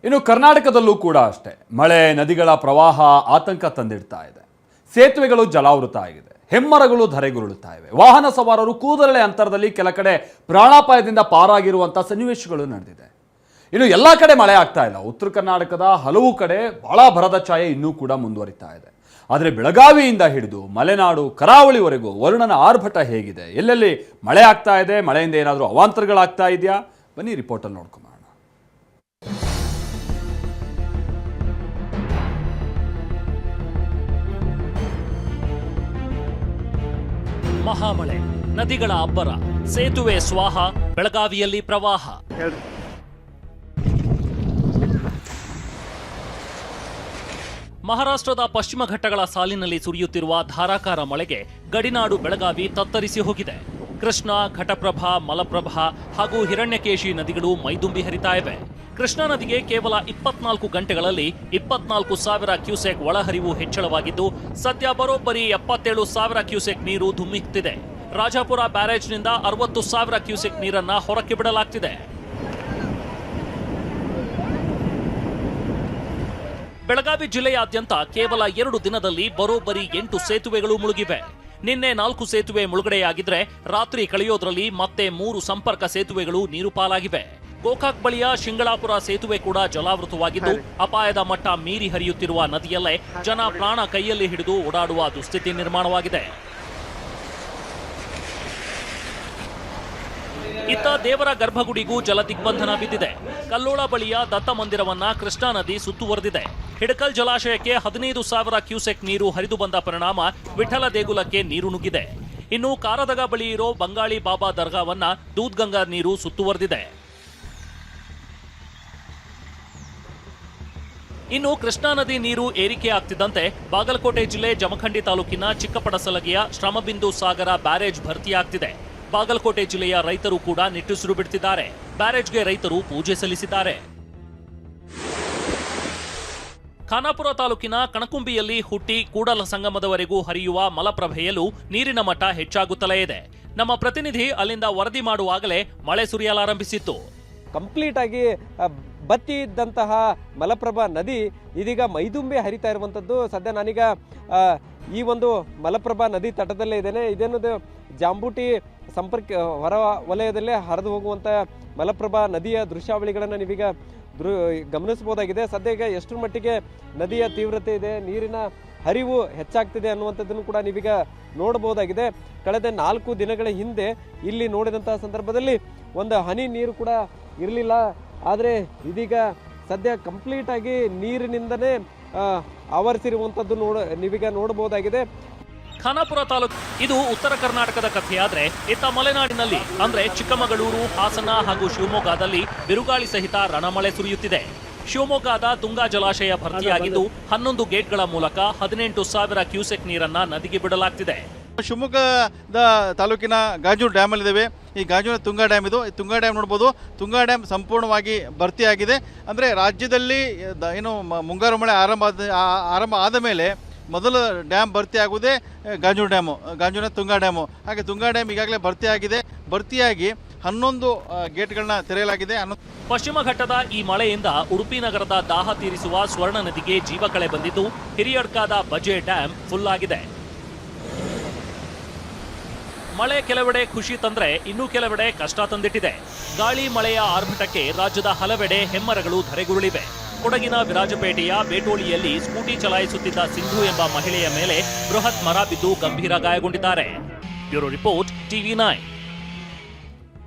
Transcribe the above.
ಇನ್ನು ಕರ್ನಾಟಕದಲ್ಲೂ ಕೂಡ ಅಷ್ಟೇ ಮಳೆ ನದಿಗಳ ಪ್ರವಾಹ ಆತಂಕ ತಂದಿಡ್ತಾ ಇದೆ. ಸೇತುವೆಗಳು ಜಲಾವೃತ ಆಗಿದೆ, ಹೆಮ್ಮರಗಳು ಧರೆಗುರುಳುತ್ತಾ ಇವೆ. ವಾಹನ ಸವಾರರು ಕೂದಲೆಳೆ ಅಂತರದಲ್ಲಿ ಕೆಲ ಕಡೆ ಪ್ರಾಣಾಪಾಯದಿಂದ ಪಾರಾಗಿರುವಂತಹ ಸನ್ನಿವೇಶಗಳು ನಡೆದಿದೆ. ಇನ್ನು ಎಲ್ಲ ಕಡೆ ಮಳೆ ಆಗ್ತಾ ಇಲ್ಲ. ಉತ್ತರ ಕರ್ನಾಟಕದ ಹಲವು ಕಡೆ ಬಹಳ ಭರದ ಛಾಯೆ ಇನ್ನೂ ಕೂಡ ಮುಂದುವರಿತಾ ಇದೆ. ಆದರೆ ಬೆಳಗಾವಿಯಿಂದ ಹಿಡಿದು ಮಲೆನಾಡು ಕರಾವಳಿವರೆಗೂ ವರುಣನ ಆರ್ಭಟ ಹೇಗಿದೆ, ಎಲ್ಲೆಲ್ಲಿ ಮಳೆ ಆಗ್ತಾ ಇದೆ, ಮಳೆಯಿಂದ ಏನಾದರೂ ಅವಾಂತರಗಳಾಗ್ತಾ ಇದೆಯಾ, ಬನ್ನಿ ರಿಪೋರ್ಟಲ್ಲಿ ನೋಡ್ಕೊಂಬ. ಮಹಾಮಳೆ, ನದಿಗಳ ಅಬ್ಬರ, ಸೇತುವೆ ಸ್ವಾಹ, ಬೆಳಗಾವಿಯಲ್ಲಿ ಪ್ರವಾಹ. ಮಹಾರಾಷ್ಟ್ರದ ಪಶ್ಚಿಮ ಘಟ್ಟಗಳ ಸಾಲಿನಲ್ಲಿ ಸುರಿಯುತ್ತಿರುವ ಧಾರಾಕಾರ ಮಳೆಗೆ ಗಡಿನಾಡು ಬೆಳಗಾವಿ ತತ್ತರಿಸಿ ಹೋಗಿದೆ. ಕೃಷ್ಣಾ, ಘಟಪ್ರಭಾ, ಮಲಪ್ರಭಾ ಹಾಗೂ ಹಿರಣ್ಯಕೇಶಿ ನದಿಗಳು ಮೈದುಂಬಿ ಹರಿತಾ ಇವೆ. ಕೃಷ್ಣಾ ನದಿಗೆ ಕೇವಲ 24 ಗಂಟೆಗಳಲ್ಲಿ 24,000 ಕ್ಯೂಸೆಕ್ ಒಳಹರಿವು ಹೆಚ್ಚಳವಾಗಿದ್ದು, ಸದ್ಯ ಬರೋಬ್ಬರಿ 77,000 ಕ್ಯೂಸೆಕ್ ನೀರು ಧುಮ್ಮಿಕ್ತಿದೆ. ರಾಜಾಪುರ ಬ್ಯಾರೇಜ್ನಿಂದ 60,000 ಕ್ಯೂಸೆಕ್ ನೀರನ್ನ ಹೊರಕ್ಕೆ ಬಿಡಲಾಗ್ತಿದೆ. ಬೆಳಗಾವಿ ಜಿಲ್ಲೆಯಾದ್ಯಂತ ಕೇವಲ 2 ದಿನದಲ್ಲಿ ಬರೋಬ್ಬರಿ 8 ಸೇತುವೆಗಳು ಮುಳುಗಿವೆ. ನಿನ್ನೆ 4 ಸೇತುವೆ ಮುಳುಗಡೆಯಾಗಿದ್ರೆ, ರಾತ್ರಿ ಕಳೆಯೋದ್ರಲ್ಲಿ ಮತ್ತೆ 3 ಸಂಪರ್ಕ ಸೇತುವೆಗಳು ನೀರು ಪಾಲಾಗಿವೆ. ಗೋಕಾಕ್ ಬಳಿಯ ಶಿಂಗಳಾಪುರ ಸೇತುವೆ ಕೂಡ ಜಲಾವೃತವಾಗಿದ್ದು, ಅಪಾಯದ ಮಟ್ಟ ಮೀರಿ ಹರಿಯುತ್ತಿರುವ ನದಿಯಲ್ಲೇ ಜನ ಪ್ರಾಣ ಕೈಯಲ್ಲಿ ಹಿಡಿದು ಓಡಾಡುವ ದುಸ್ಥಿತಿ ನಿರ್ಮಾಣವಾಗಿದೆ. ಇತ್ತ ದೇವರ ಗರ್ಭಗುಡಿಗೂ ಜಲದಿಗ್ಬಂಧನ ಬಿದ್ದಿದೆ. ಕಲ್ಲೋಳ ಬಳಿಯ ದತ್ತ ಮಂದಿರವನ್ನ ಕೃಷ್ಣಾ ನದಿ ಸುತ್ತುವರೆದಿದೆ. ಹಿಡಕಲ್ ಜಲಾಶಯಕ್ಕೆ 15,000 ಕ್ಯೂಸೆಕ್ ನೀರು ಹರಿದು ಬಂದ ಪರಿಣಾಮ ವಿಠಲ ದೇಗುಲಕ್ಕೆ ನೀರು ನುಗ್ಗಿದೆ. ಇನ್ನು ಕಾರದಗ ಬಳಿ ಇರೋ ಬಂಗಾಳಿ ಬಾಬಾ ದರ್ಗಾವನ್ನ ದೂದ್ಗಂಗಾ ನೀರು ಸುತ್ತುವರೆದಿದೆ. ಇನ್ನು ಕೃಷ್ಣಾ ನದಿ ನೀರು ಏರಿಕೆ ಆಗ್ತಿದ್ದಂತೆ ಬಾಗಲಕೋಟೆ ಜಿಲ್ಲೆ ಜಮಖಂಡಿ ತಾಲೂಕಿನ ಚಿಕ್ಕಪಡಸಲಗಿಯ ಶ್ರಮಬಿಂದು ಸಾಗರ ಬ್ಯಾರೇಜ್ ಭರ್ತಿಯಾಗ್ತಿದೆ. ಬಾಗಲಕೋಟೆ ಜಿಲ್ಲೆಯ ರೈತರು ಕೂಡ ನಿಟ್ಟುಸಿರು ಬಿಡ್ತಿದ್ದಾರೆ. ಬ್ಯಾರೇಜ್ಗೆ ರೈತರು ಪೂಜೆ ಸಲ್ಲಿಸಿದ್ದಾರೆ. ಖಾನಾಪುರ ತಾಲೂಕಿನ ಕಣಕುಂಬಿಯಲ್ಲಿ ಹುಟ್ಟಿ ಕೂಡಲ ಸಂಗಮದವರೆಗೂ ಹರಿಯುವ ಮಲಪ್ರಭೆಯಲ್ಲೂ ನೀರಿನ ಮಟ್ಟ ಹೆಚ್ಚಾಗುತ್ತಲೇ ಇದೆ. ನಮ್ಮ ಪ್ರತಿನಿಧಿ ಅಲ್ಲಿಂದ ವರದಿ ಮಾಡುವಾಗಲೇ ಮಳೆ ಸುರಿಯಲಾರಂಭಿಸಿತ್ತು. ಕಂಪ್ಲೀಟ್ ಆಗಿ ಬತ್ತಿ ಇದ್ದಂತಹ ಮಲಪ್ರಭಾ ನದಿ ಇದೀಗ ಮೈದುಂಬಿ ಹರಿತಾ ಇರುವಂಥದ್ದು. ಸದ್ಯ ನಾನೀಗ ಈ ಒಂದು ಮಲಪ್ರಭಾ ನದಿ ತಟದಲ್ಲೇ ಇದ್ದೇನೆ. ಇದೇನದು ಜಾಂಬೂಟಿ ಸಂಪರ್ಕ ಹೊರ ವಲಯದಲ್ಲೇ ಹರಿದು ಹೋಗುವಂಥ ಮಲಪ್ರಭಾ ನದಿಯ ದೃಶ್ಯಾವಳಿಗಳನ್ನು ನೀವೀಗ ಗಮನಿಸಬಹುದಾಗಿದೆ. ಸದ್ಯ ಈಗ ಎಷ್ಟರ ಮಟ್ಟಿಗೆ ನದಿಯ ತೀವ್ರತೆ ಇದೆ, ನೀರಿನ ಹರಿವು ಹೆಚ್ಚಾಗ್ತಿದೆ ಅನ್ನುವಂಥದ್ದನ್ನು ಕೂಡ ನೀವೀಗ ನೋಡಬಹುದಾಗಿದೆ. ಕಳೆದ 4 ದಿನಗಳ ಹಿಂದೆ ಇಲ್ಲಿ ನೋಡಿದಂತಹ ಸಂದರ್ಭದಲ್ಲಿ ಒಂದು ಹನಿ ನೀರು ಕೂಡ ಇರಲಿಲ್ಲ. ಆದರೆ ಇದೀಗ ಸದ್ಯ ಕಂಪ್ಲೀಟ್ ಆಗಿ ನೀರಿನಿಂದನೇ ಆವರಿಸಿರುವಂಥದ್ದು ನೀವೀಗ ನೋಡಬಹುದಾಗಿದೆ. ಖಾನಾಪುರ ತಾಲೂಕು ಇದು ಉತ್ತರ ಕರ್ನಾಟಕದ ಕಥೆಯಾದ್ರೆ, ಇತ್ತ ಮಲೆನಾಡಿನಲ್ಲಿ ಅಂದ್ರೆ ಚಿಕ್ಕಮಗಳೂರು, ಹಾಸನ ಹಾಗೂ ಶಿವಮೊಗ್ಗದಲ್ಲಿ ಬಿರುಗಾಳಿ ಸಹಿತ ರಣಮಳೆ ಸುರಿಯುತ್ತಿದೆ. ಶಿವಮೊಗ್ಗದ ತುಂಗಾ ಜಲಾಶಯ ಭರ್ತಿಯಾಗಿದ್ದು 11 ಗೇಟ್ಗಳ ಮೂಲಕ 18,000 ಕ್ಯೂಸೆಕ್ ನೀರನ್ನ ನದಿಗೆ ಬಿಡಲಾಗ್ತಿದೆ. ಶಿವಮೊಗ್ಗದ ತಾಲೂಕಿನ ಗಾಜೂರು ಡ್ಯಾಮ್ ಅಲ್ಲಿದ್ದೇವೆ. ಈ ಗಾಜೂರಿನ ತುಂಗಾ ಡ್ಯಾಮ್ ಇದು. ಈ ತುಂಗಾ ಡ್ಯಾಮ್ ನೋಡ್ಬೋದು. ತುಂಗಾ ಡ್ಯಾಮ್ ಸಂಪೂರ್ಣವಾಗಿ ಭರ್ತಿಯಾಗಿದೆ. ಅಂದರೆ ರಾಜ್ಯದಲ್ಲಿ ಏನು ಮುಂಗಾರು ಮಳೆ ಆರಂಭ ಆದ ಮೇಲೆ ಮೊದಲ ಡ್ಯಾಮ್ ಭರ್ತಿಯಾಗುವುದೇ ಗಾಜೂರು ಡ್ಯಾಮು, ಗಾಜೂರಿನ ತುಂಗಾ ಡ್ಯಾಮು. ಹಾಗೆ ತುಂಗಾ ಡ್ಯಾಮ್ ಈಗಾಗಲೇ ಭರ್ತಿಯಾಗಿದೆ. ಭರ್ತಿಯಾಗಿ 11 ಗೇಟ್ಗಳನ್ನ ತೆರೆಯಲಾಗಿದೆ. ಪಶ್ಚಿಮ ಘಟ್ಟದ ಈ ಮಳೆಯಿಂದ ಉಡುಪಿ ನಗರದ ದಾಹ ತೀರಿಸುವ ಸ್ವರ್ಣ ನದಿಗೆ ಜೀವಕಳೆ ಬಂದಿದ್ದು, ಹಿರಿಯಡ್ಕಾದ ಬಜೆ ಡ್ಯಾಮ್ ಫುಲ್ ಆಗಿದೆ. ಮಳೆ ಕೆಲವೆಡೆ ಖುಷಿ ತಂದ್ರೆ ಇನ್ನೂ ಕೆಲವೆಡೆ ಕಷ್ಟ ತಂದಿಟ್ಟಿದೆ. ಗಾಳಿ ಮಳೆಯ ಆರ್ಭಟಕ್ಕೆ ರಾಜ್ಯದ ಹಲವೆಡೆ ಹೆಮ್ಮರಗಳು ಧರೆಗುರುಳಿವೆ. ಕೊಡಗಿನ ವಿರಾಜಪೇಟೆಯ ಬೇಟೋಳಿಯಲ್ಲಿ ಸ್ಕೂಟಿ ಚಲಾಯಿಸುತ್ತಿದ್ದ ಸಿಂಧು ಎಂಬ ಮಹಿಳೆಯ ಮೇಲೆ ಬೃಹತ್ ಮರ ಬಿದ್ದು ಗಂಭೀರ ಗಾಯಗೊಂಡಿದ್ದಾರೆ. Bureau report, TV9.